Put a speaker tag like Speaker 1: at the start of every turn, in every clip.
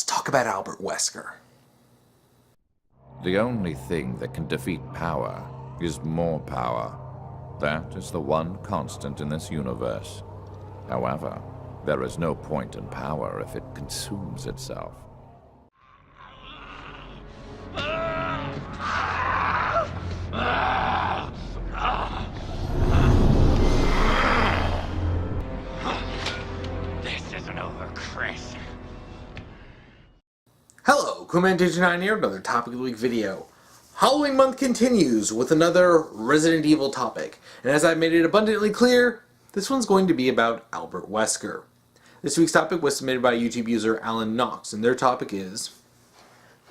Speaker 1: let's talk about Albert Wesker.
Speaker 2: The only thing that can defeat power is more power. That is the one constant in this universe. However, there is no point in power if it consumes itself.
Speaker 3: This isn't over, Chris.
Speaker 1: Hello, Command9 here, another Topic of the Week video. Halloween month continues with another Resident Evil topic, and as I made it abundantly clear, this one's going to be about Albert Wesker. This week's topic was submitted by YouTube user Allen Knox, and their topic is: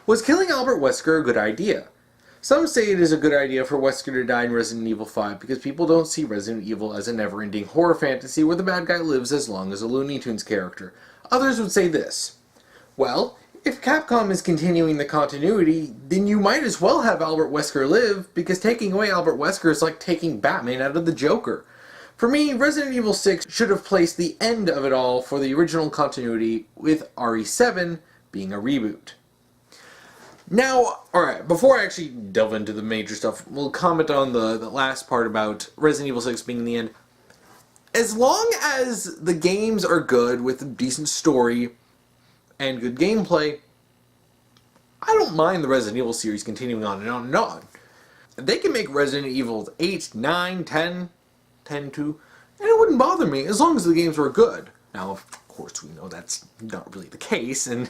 Speaker 1: was killing Albert Wesker a good idea? Some say it is a good idea for Wesker to die in Resident Evil 5 because people don't see Resident Evil as a never-ending horror fantasy where the bad guy lives as long as a Looney Tunes character. Others would say this: well, if Capcom is continuing the continuity, then you might as well have Albert Wesker live, because taking away Albert Wesker is like taking Batman out of the Joker. For me, Resident Evil 6 should have placed the end of it all for the original continuity, with RE7 being a reboot. Now, alright, before I actually delve into the major stuff, we'll comment on the last part about Resident Evil 6 being the end. As long as the games are good, with a decent story and good gameplay, I don't mind the Resident Evil series continuing on and on and on. They can make Resident Evil 8, 9, 10, 10-2, and it wouldn't bother me as long as the games were good. Now, of course, we know that's not really the case, and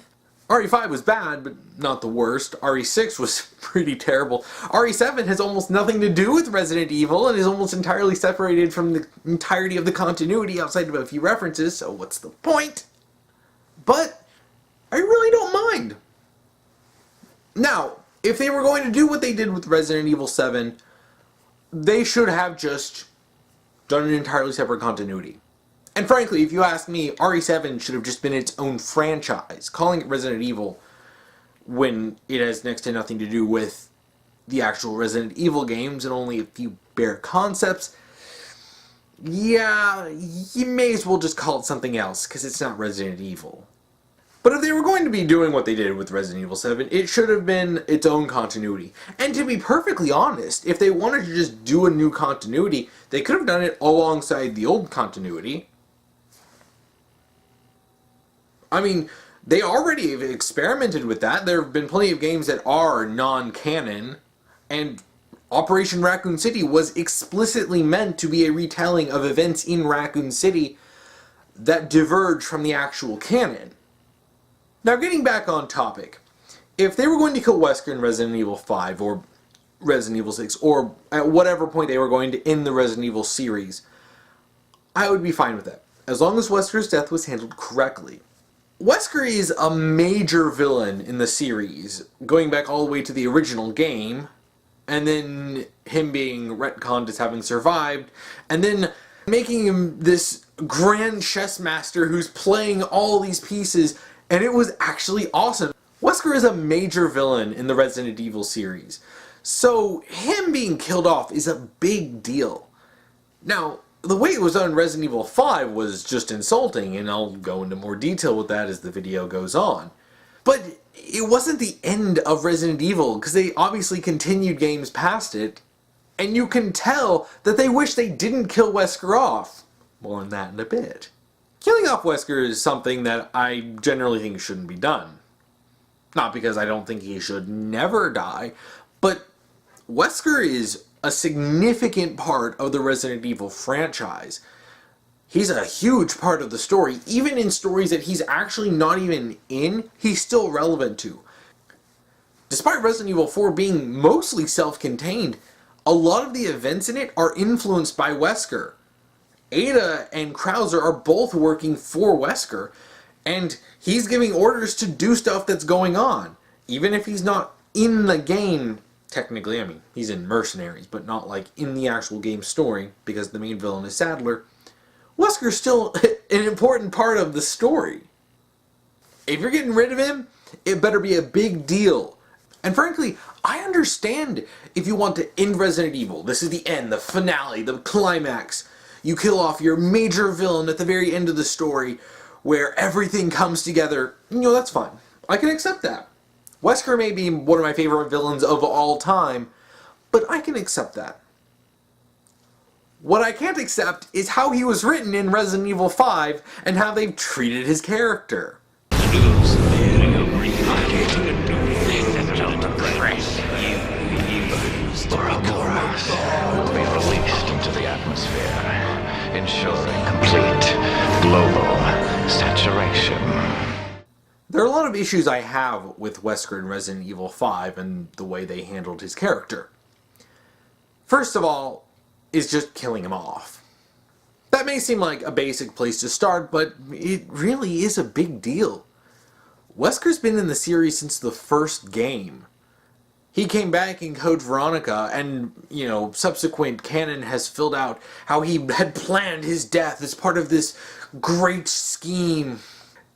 Speaker 1: RE5 was bad, but not the worst. RE6 was pretty terrible. RE7 has almost nothing to do with Resident Evil and is almost entirely separated from the entirety of the continuity outside of a few references, so what's the point? But I really don't mind. Now, if they were going to do what they did with Resident Evil 7, they should have just done an entirely separate continuity. And frankly, if you ask me, RE7 should have just been its own franchise. Calling it Resident Evil when it has next to nothing to do with the actual Resident Evil games and only a few bare concepts, yeah, you may as well just call it something else, because it's not Resident Evil. But if they were going to be doing what they did with Resident Evil 7, it should have been its own continuity. And to be perfectly honest, if they wanted to just do a new continuity, they could have done it alongside the old continuity. I mean, they already have experimented with that. There have been plenty of games that are non-canon, and Operation Raccoon City was explicitly meant to be a retelling of events in Raccoon City that diverge from the actual canon. Now, getting back on topic, if they were going to kill Wesker in Resident Evil 5 or Resident Evil 6, or at whatever point they were going to end the Resident Evil series, I would be fine with that, as long as Wesker's death was handled correctly. Wesker is a major villain in the series, going back all the way to the original game, and then him being retconned as having survived, and then making him this grand chess master who's playing all these pieces, and it was actually awesome. Wesker is a major villain in the Resident Evil series, so him being killed off is a big deal. Now, the way it was done in Resident Evil 5 was just insulting, and I'll go into more detail with that as the video goes on. But it wasn't the end of Resident Evil, because they obviously continued games past it, and you can tell that they wish they didn't kill Wesker off. More on that in a bit. Killing off Wesker is something that I generally think shouldn't be done. Not because I don't think he should never die, but Wesker is a significant part of the Resident Evil franchise. He's a huge part of the story. Even in stories that he's actually not even in, he's still relevant to. Despite Resident Evil 4 being mostly self-contained, a lot of the events in it are influenced by Wesker. Ada and Krauser are both working for Wesker, and he's giving orders to do stuff that's going on. Even if he's not in the game, technically, I mean, he's in Mercenaries, but not like in the actual game story, because the main villain is Sadler. Wesker's still an important part of the story. If you're getting rid of him, it better be a big deal. And frankly, I understand if you want to end Resident Evil. This is the end, the finale, the climax. You kill off your major villain at the very end of the story, where everything comes together. You know, that's fine. I can accept that. Wesker may be one of my favorite villains of all time, but I can accept that. What I can't accept is how he was written in Resident Evil 5 and how they've treated his character.
Speaker 3: Will be released into the atmosphere, ensuring complete global saturation.
Speaker 1: There are a lot of issues I have with Wesker in Resident Evil 5 and the way they handled his character. First of all, is just killing him off. That may seem like a basic place to start, but it really is a big deal. Wesker's been in the series since the first game. He came back in Code Veronica, and, subsequent canon has filled out how he had planned his death as part of this great scheme.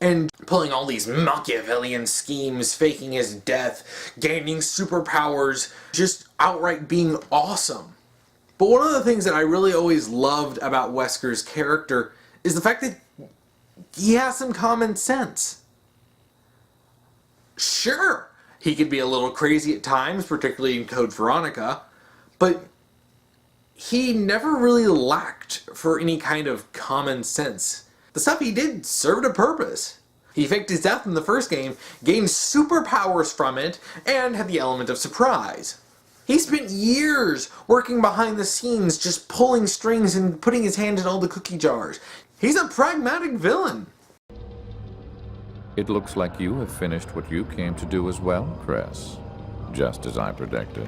Speaker 1: And pulling all these Machiavellian schemes, faking his death, gaining superpowers, just outright being awesome. But one of the things that I really always loved about Wesker's character is the fact that he has some common sense. Sure, he could be a little crazy at times, particularly in Code Veronica, but he never really lacked for any kind of common sense. The stuff he did served a purpose. He faked his death in the first game, gained superpowers from it, and had the element of surprise. He spent years working behind the scenes, just pulling strings and putting his hand in all the cookie jars. He's a pragmatic villain.
Speaker 2: It looks like you have finished what you came to do as well, Chris. Just as I predicted.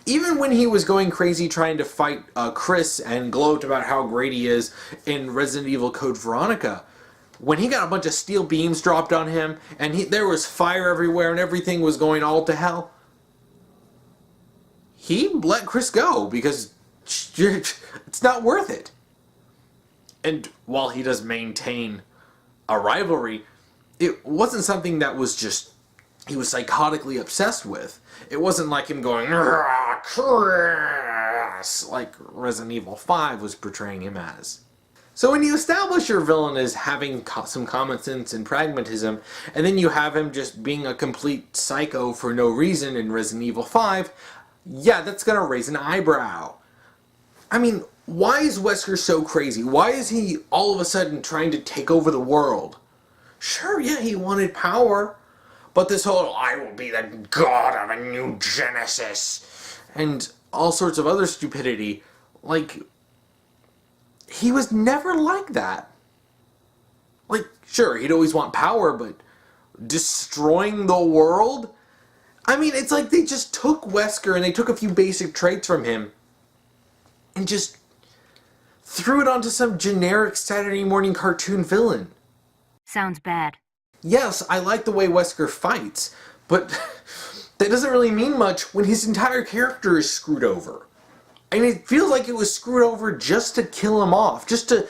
Speaker 1: Even when he was going crazy trying to fight Chris and gloat about how great he is in Resident Evil Code Veronica, when he got a bunch of steel beams dropped on him and there was fire everywhere and everything was going all to hell, he let Chris go because it's not worth it. And while he does maintain a rivalry, it wasn't something that was just he was psychotically obsessed with. It wasn't like him going, Chris, like Resident Evil 5 was portraying him as. So when you establish your villain as having some common sense and pragmatism, and then you have him just being a complete psycho for no reason in Resident Evil 5, yeah, that's gonna raise an eyebrow. I mean, why is Wesker so crazy? Why is he all of a sudden trying to take over the world? Sure, yeah, he wanted power, but this whole, I will be the god of a new Genesis, and all sorts of other stupidity, like, he was never like that. Like, sure, he'd always want power, but destroying the world? I mean, it's like they just took Wesker and they took a few basic traits from him and just threw it onto some generic Saturday morning cartoon villain.
Speaker 4: Sounds bad.
Speaker 1: Yes, I like the way Wesker fights, but that doesn't really mean much when his entire character is screwed over. I mean, it feels like it was screwed over just to kill him off, just to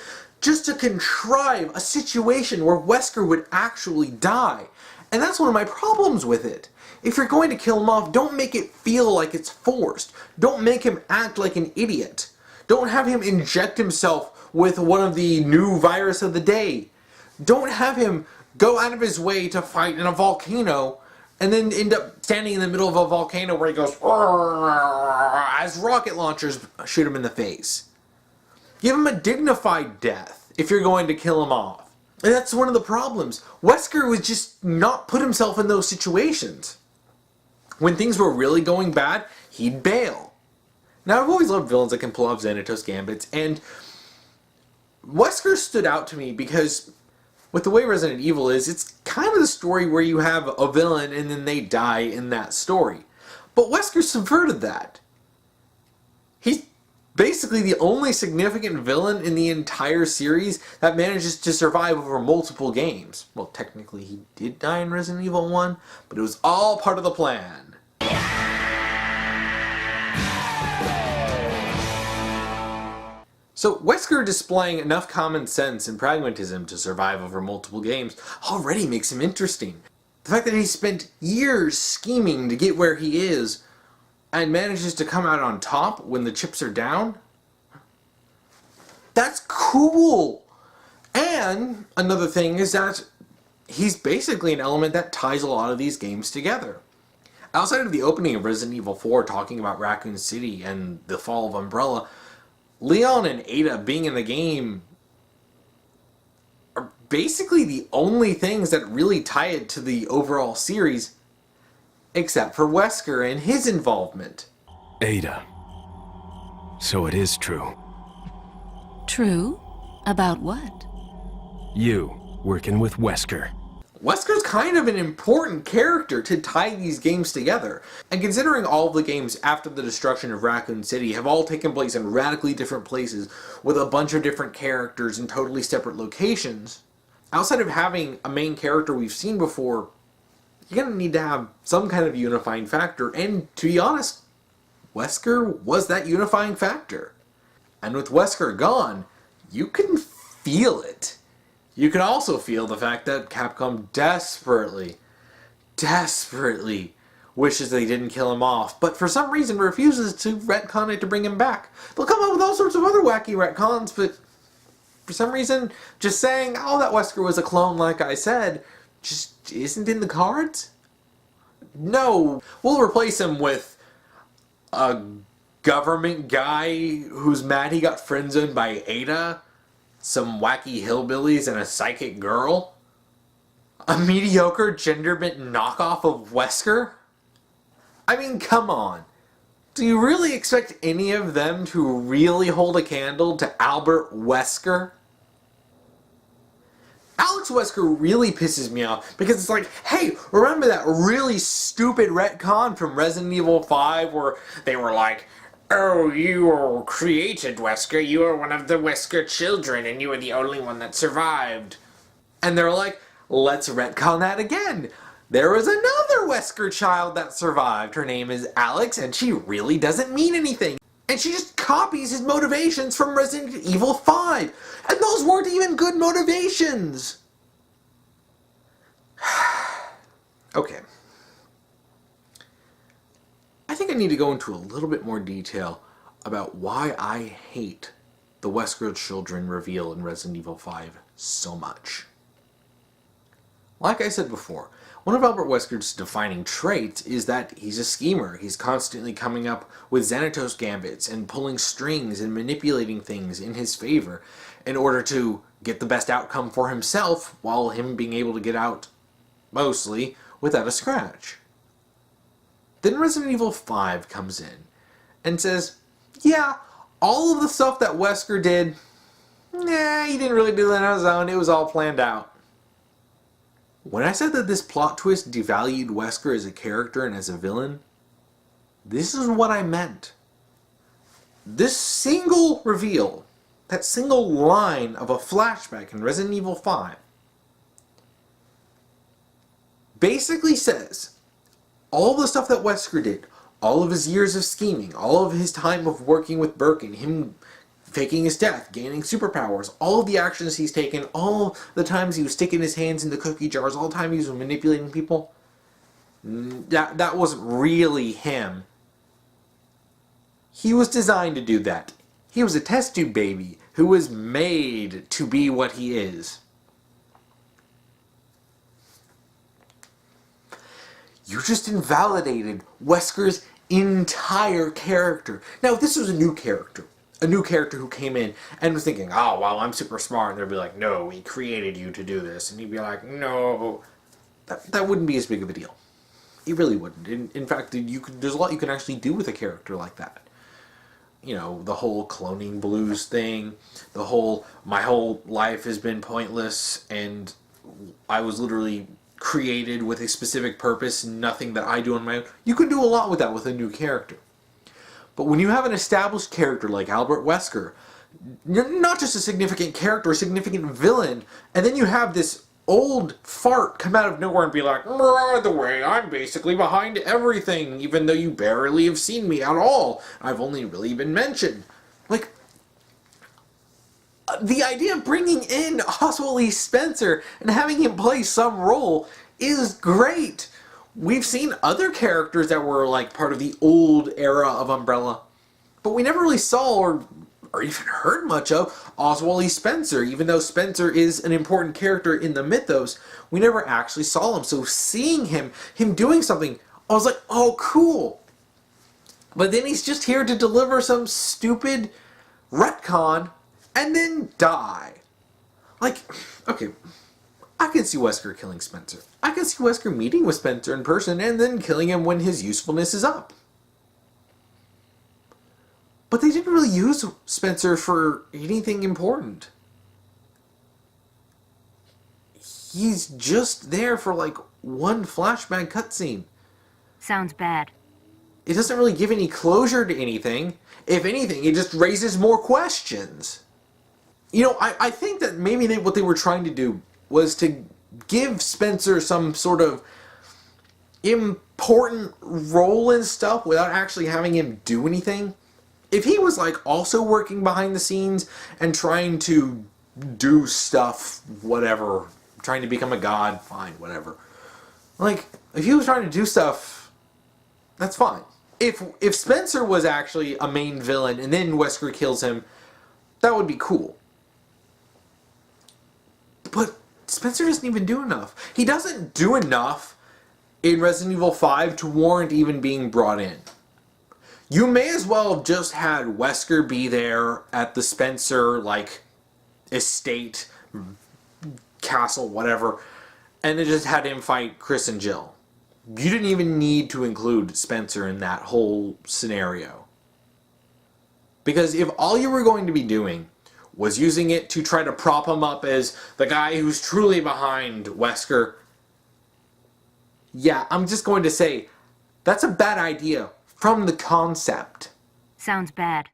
Speaker 1: contrive a situation where Wesker would actually die. And that's one of my problems with it. If you're going to kill him off, don't make it feel like it's forced. Don't make him act like an idiot. Don't have him inject himself with one of the new virus of the day. Don't have him go out of his way to fight in a volcano and then end up standing in the middle of a volcano where he goes as rocket launchers shoot him in the face. Give him a dignified death if you're going to kill him off. And that's one of the problems. Wesker would just not put himself in those situations. When things were really going bad, he'd bail. Now, I've always loved villains that can pull off Xanatos gambits, and Wesker stood out to me because with the way Resident Evil is, it's kind of the story where you have a villain and then they die in that story. But Wesker subverted that. He's basically the only significant villain in the entire series that manages to survive over multiple games. Well, technically he did die in Resident Evil 1, but it was all part of the plan. So Wesker displaying enough common sense and pragmatism to survive over multiple games already makes him interesting. The fact that he spent years scheming to get where he is and manages to come out on top when the chips are down, that's cool. And another thing is that he's basically an element that ties a lot of these games together. Outside of the opening of Resident Evil 4 talking about Raccoon City and the fall of Umbrella, Leon and Ada being in the game are basically the only things that really tie it to the overall series, except for Wesker and his involvement.
Speaker 4: Ada. So it is true.
Speaker 5: True? About what?
Speaker 4: You, working with Wesker.
Speaker 1: Wesker's kind of an important character to tie these games together. And considering all of the games after the destruction of Raccoon City have all taken place in radically different places with a bunch of different characters in totally separate locations, outside of having a main character we've seen before, you're going to need to have some kind of unifying factor. And to be honest, Wesker was that unifying factor. And with Wesker gone, you can feel it. You can also feel the fact that Capcom desperately wishes they didn't kill him off, but for some reason refuses to retcon it to bring him back. They'll come up with all sorts of other wacky retcons, but for some reason, just saying, oh, that Wesker was a clone like I said, just isn't in the cards? No, we'll replace him with a government guy who's mad he got friend-zoned by Ada, some wacky hillbillies, and a psychic girl? A mediocre gender-bent knockoff of Wesker? I mean, come on. Do you really expect any of them to really hold a candle to Albert Wesker? Alex Wesker really pisses me off because it's like, hey, remember that really stupid retcon from Resident Evil 5 where they were like, oh, you were created, Wesker. You are one of the Wesker children, and you were the only one that survived. And they're like, let's retcon that again. There was another Wesker child that survived. Her name is Alex, and she really doesn't mean anything. And she just copies his motivations from Resident Evil 5. And those weren't even good motivations. Okay. I think I need to go into a little bit more detail about why I hate the Wesker children reveal in Resident Evil 5 so much. Like I said before, one of Albert Wesker's defining traits is that he's a schemer. He's constantly coming up with Xanatos gambits and pulling strings and manipulating things in his favor in order to get the best outcome for himself while him being able to get out, mostly, without a scratch. Then Resident Evil 5 comes in and says, yeah, all of the stuff that Wesker did, he didn't really do that on his own, it was all planned out. When I said that this plot twist devalued Wesker as a character and as a villain, this is what I meant. This single reveal, that single line of a flashback in Resident Evil 5, basically says, all the stuff that Wesker did, all of his years of scheming, all of his time of working with Birkin, him faking his death, gaining superpowers, all of the actions he's taken, all the times he was sticking his hands in the cookie jars, all the time he was manipulating people, that wasn't really him. He was designed to do that. He was a test tube baby who was made to be what he is. You just invalidated Wesker's entire character. Now, if this was a new character who came in and was thinking, oh, well, I'm super smart, and they'd be like, no, we created you to do this, and he'd be like, no, that wouldn't be as big of a deal. It really wouldn't. In fact, there's a lot you can actually do with a character like that. You know, the whole cloning blues thing, the whole, my whole life has been pointless, and I was literally created with a specific purpose, nothing that I do on my own. You can do a lot with that with a new character. But when you have an established character like Albert Wesker, not just a significant character, a significant villain, and then you have this old fart come out of nowhere and be like, by the way, I'm basically behind everything, even though you barely have seen me at all. I've only really been mentioned. Like, the idea of bringing in Oswald Lee Spencer and having him play some role is great. We've seen other characters that were like part of the old era of Umbrella, but we never really saw or or even heard much of Oswald E. Spencer. Even though Spencer is an important character in the mythos, we never actually saw him. So seeing him doing something, I was like, oh, cool. But then he's just here to deliver some stupid retcon and then die. Like, okay, I can see Wesker killing Spencer. I can see Wesker meeting with Spencer in person and then killing him when his usefulness is up. But they didn't really use Spencer for anything important. He's just there for like one flashback cutscene.
Speaker 6: Sounds bad.
Speaker 1: It doesn't really give any closure to anything. If anything, it just raises more questions. You know, I think that maybe what they were trying to do was to give Spencer some sort of important role and stuff without actually having him do anything. If he was like also working behind the scenes and trying to do stuff, whatever, trying to become a god, fine, whatever. Like, if he was trying to do stuff, that's fine. If Spencer was actually a main villain and then Wesker kills him, that would be cool. But Spencer doesn't even do enough. He doesn't do enough in Resident Evil 5 to warrant even being brought in. You may as well have just had Wesker be there at the Spencer, like, estate, castle, whatever, and then just had him fight Chris and Jill. You didn't even need to include Spencer in that whole scenario. Because if all you were going to be doing was using it to try to prop him up as the guy who's truly behind Wesker, yeah, I'm just going to say, that's a bad idea from the concept.
Speaker 6: Sounds bad.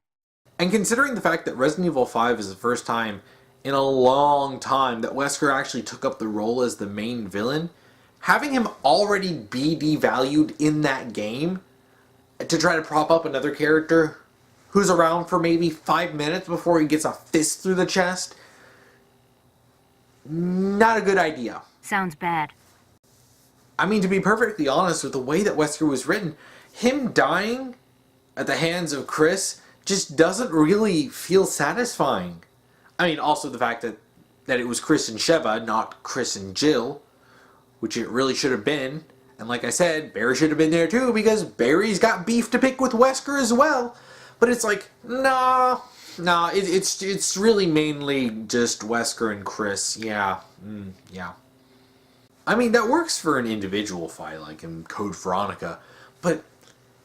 Speaker 1: And considering the fact that Resident Evil 5 is the first time in a long time that Wesker actually took up the role as the main villain, having him already be devalued in that game to try to prop up another character who's around for maybe 5 minutes before he gets a fist through the chest, not a good idea.
Speaker 6: Sounds bad.
Speaker 1: I mean, to be perfectly honest, with the way that Wesker was written, him dying at the hands of Chris just doesn't really feel satisfying. I mean, also the fact that it was Chris and Sheva, not Chris and Jill, which it really should have been. And like I said, Barry should have been there too, because Barry's got beef to pick with Wesker as well. But it's like, nah, it's really mainly just Wesker and Chris. Yeah. I mean, that works for an individual fight, like in Code Veronica. But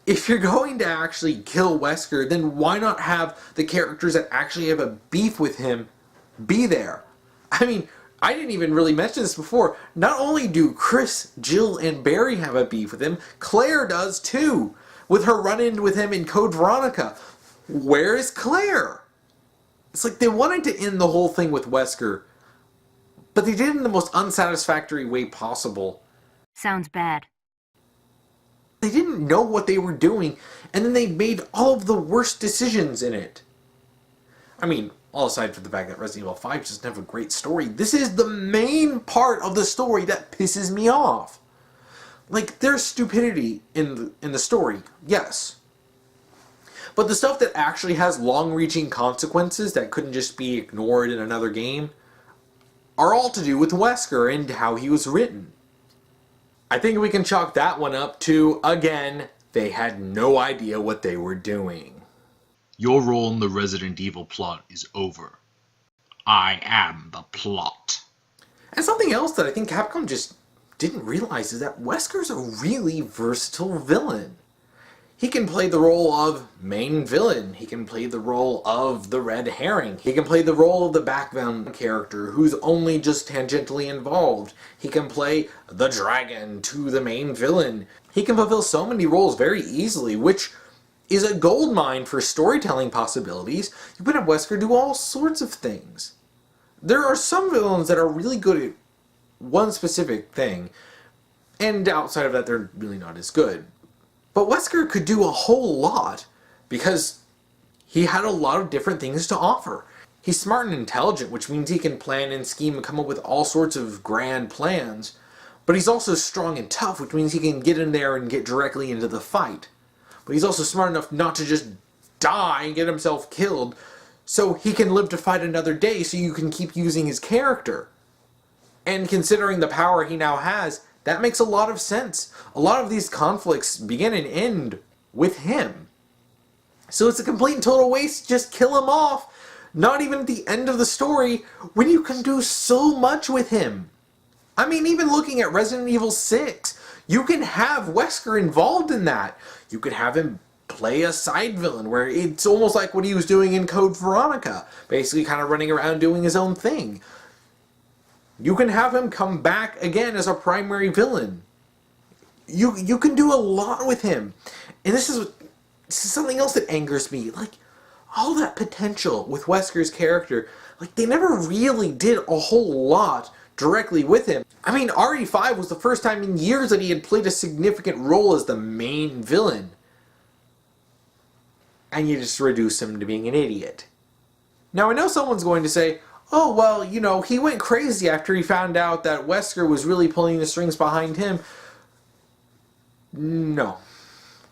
Speaker 1: if you're going to actually kill Wesker, then why not have the characters that actually have a beef with him be there? I mean, I didn't even really mention this before. Not only do Chris, Jill, and Barry have a beef with him, Claire does too, with her run-in with him in Code Veronica. Where is Claire? It's like they wanted to end the whole thing with Wesker, but they did it in the most unsatisfactory way possible.
Speaker 6: Sounds bad.
Speaker 1: They didn't know what they were doing, and then they made all of the worst decisions in it. I mean, all aside from the fact that Resident Evil 5 doesn't have a great story, this is the main part of the story that pisses me off. Like, there's stupidity in the story, yes. But the stuff that actually has long-reaching consequences that couldn't just be ignored in another game are all to do with Wesker and how he was written. I think we can chalk that one up to, again, they had no idea what they were doing.
Speaker 7: Your role in the Resident Evil plot is over. I am the plot.
Speaker 1: And something else that I think Capcom just didn't realize is that Wesker's a really versatile villain. He can play the role of main villain. He can play the role of the red herring. He can play the role of the background character who's only just tangentially involved. He can play the dragon to the main villain. He can fulfill so many roles very easily, which is a goldmine for storytelling possibilities. You can have Wesker do all sorts of things. There are some villains that are really good at one specific thing, and outside of that, they're really not as good. But Wesker could do a whole lot because he had a lot of different things to offer. He's smart and intelligent, which means he can plan and scheme and come up with all sorts of grand plans. But he's also strong and tough, which means he can get in there and get directly into the fight. But he's also smart enough not to just die and get himself killed. so he can live to fight another day so you can keep using his character. And considering the power he now has, that makes a lot of sense. A lot of these conflicts begin and end with him. So it's a complete and total waste to just kill him off, not even at the end of the story, when you can do so much with him. I mean, even looking at Resident Evil 6, you can have Wesker involved in that. You could have him play a side villain, where it's almost like what he was doing in Code Veronica, basically kind of running around doing his own thing. You can have him come back again as a primary villain. You can do a lot with him. And this is something else that angers me. Like, all that potential with Wesker's character, like, they never really did a whole lot directly with him. I mean, RE5 was the first time in years that he had played a significant role as the main villain. And you just reduce him to being an idiot. Now, I know someone's going to say, oh, well, you know, he went crazy after he found out that Wesker was really pulling the strings behind him. No.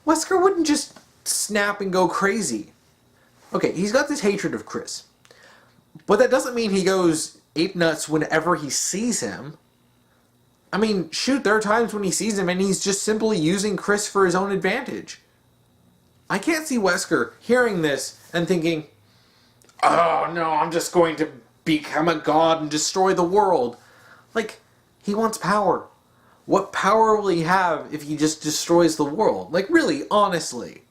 Speaker 1: Wesker wouldn't just snap and go crazy. Okay, he's got this hatred of Chris. But that doesn't mean he goes ape nuts whenever he sees him. I mean, shoot, there are times when he sees him and he's just simply using Chris for his own advantage. I can't see Wesker hearing this and thinking, oh no, I'm just going to become a god and destroy the world. Like, he wants power. What power will he have if he just destroys the world? Like, really, honestly.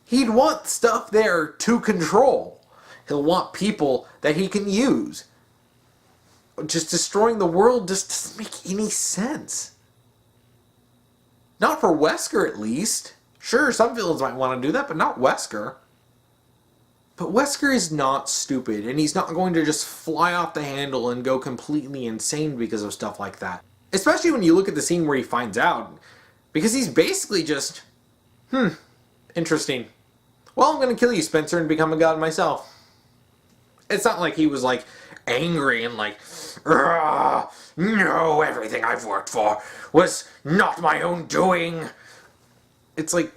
Speaker 1: He'd want stuff there to control. He'll want people that he can use. Just destroying the world just doesn't make any sense. Not for Wesker, at least. Sure, some villains might want to do that, but not Wesker. But Wesker is not stupid, and he's not going to just fly off the handle and go completely insane because of stuff like that. Especially when you look at the scene where he finds out. Because he's basically just, interesting. Well, I'm going to kill you, Spencer, and become a god myself. It's not like he was, like, angry and like, no, everything I've worked for was not my own doing. It's like,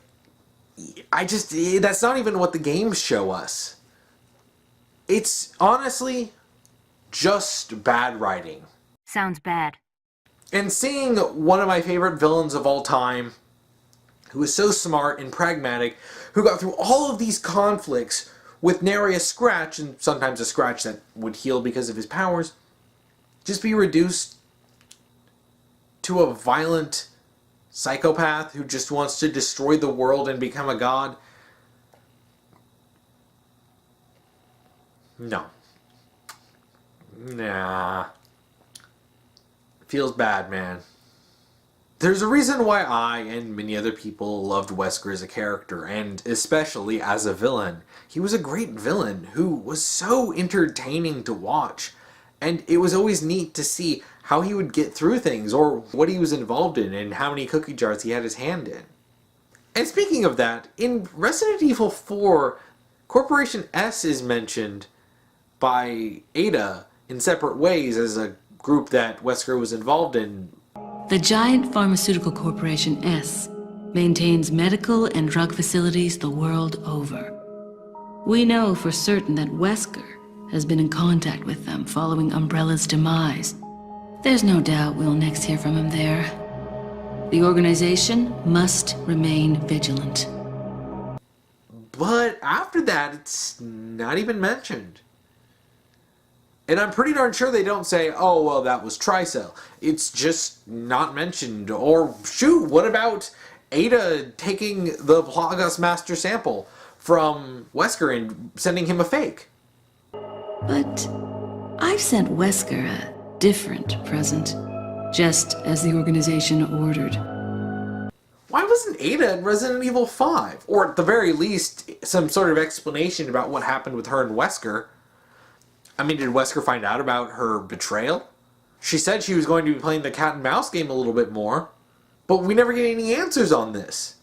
Speaker 1: that's not even what the games show us. It's honestly just bad writing.
Speaker 6: Sounds bad.
Speaker 1: And seeing one of my favorite villains of all time, who is so smart and pragmatic, who got through all of these conflicts with nary a scratch, and sometimes a scratch that would heal because of his powers, just be reduced to a violent psychopath who just wants to destroy the world and become a god. No. Nah. Feels bad, man. There's a reason why I and many other people loved Wesker as a character, and especially as a villain. He was a great villain who was so entertaining to watch, and it was always neat to see how he would get through things, or what he was involved in, and how many cookie jars he had his hand in. And speaking of that, in Resident Evil 4, Corporation S is mentioned by Ada in separate ways as a group that Wesker was involved in.
Speaker 5: The giant pharmaceutical corporation S maintains medical and drug facilities the world over. We know for certain that Wesker has been in contact with them following Umbrella's demise. There's no doubt we'll next hear from him there. The organization must remain vigilant.
Speaker 1: But after that, it's not even mentioned. And I'm pretty darn sure they don't say, oh, well, that was Tricell. It's just not mentioned. Or, shoot, what about Ada taking the Plagas Master sample from Wesker and sending him a fake?
Speaker 5: But I've sent Wesker a different present, just as the organization ordered.
Speaker 1: Why wasn't Ada in Resident Evil 5? Or at the very least, some sort of explanation about what happened with her and Wesker. I mean, did Wesker find out about her betrayal? She said she was going to be playing the cat and mouse game a little bit more, but we never get any answers on this.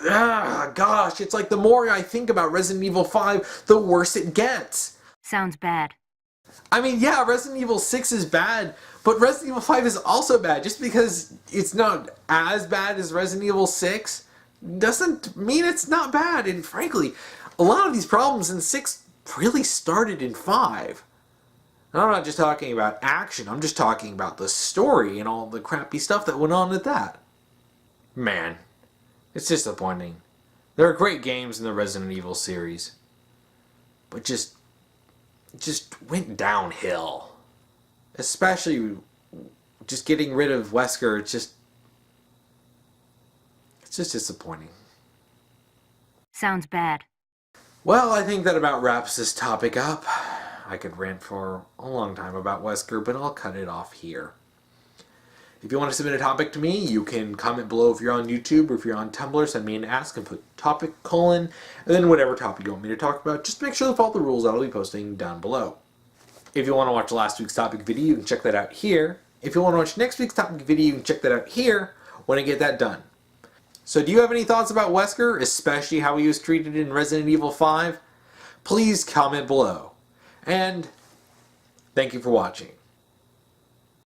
Speaker 1: Ah, gosh, it's like the more I think about Resident Evil 5, the worse it gets.
Speaker 6: Sounds bad.
Speaker 1: I mean, yeah, Resident Evil 6 is bad, but Resident Evil 5 is also bad. Just because it's not as bad as Resident Evil 6 doesn't mean it's not bad. And frankly, a lot of these problems in 6 really started in 5. And I'm not just talking about action, I'm just talking about the story and all the crappy stuff that went on with that. Man, it's disappointing. There are great games in the Resident Evil series, but just went downhill. Especially just getting rid of Wesker, it's just disappointing.
Speaker 6: Sounds bad.
Speaker 1: Well, I think that about wraps this topic up. I could rant for a long time about Wesker, but I'll cut it off here. If you want to submit a topic to me, you can comment below if you're on YouTube, or if you're on Tumblr, send me an ask and put topic, and then whatever topic you want me to talk about. Just make sure to follow the rules I'll be posting down below. If you want to watch last week's topic video, you can check that out here. If you want to watch next week's topic video, you can check that out here when I get that done. So do you have any thoughts about Wesker, especially how he was treated in Resident Evil 5? Please comment below. And thank you for watching.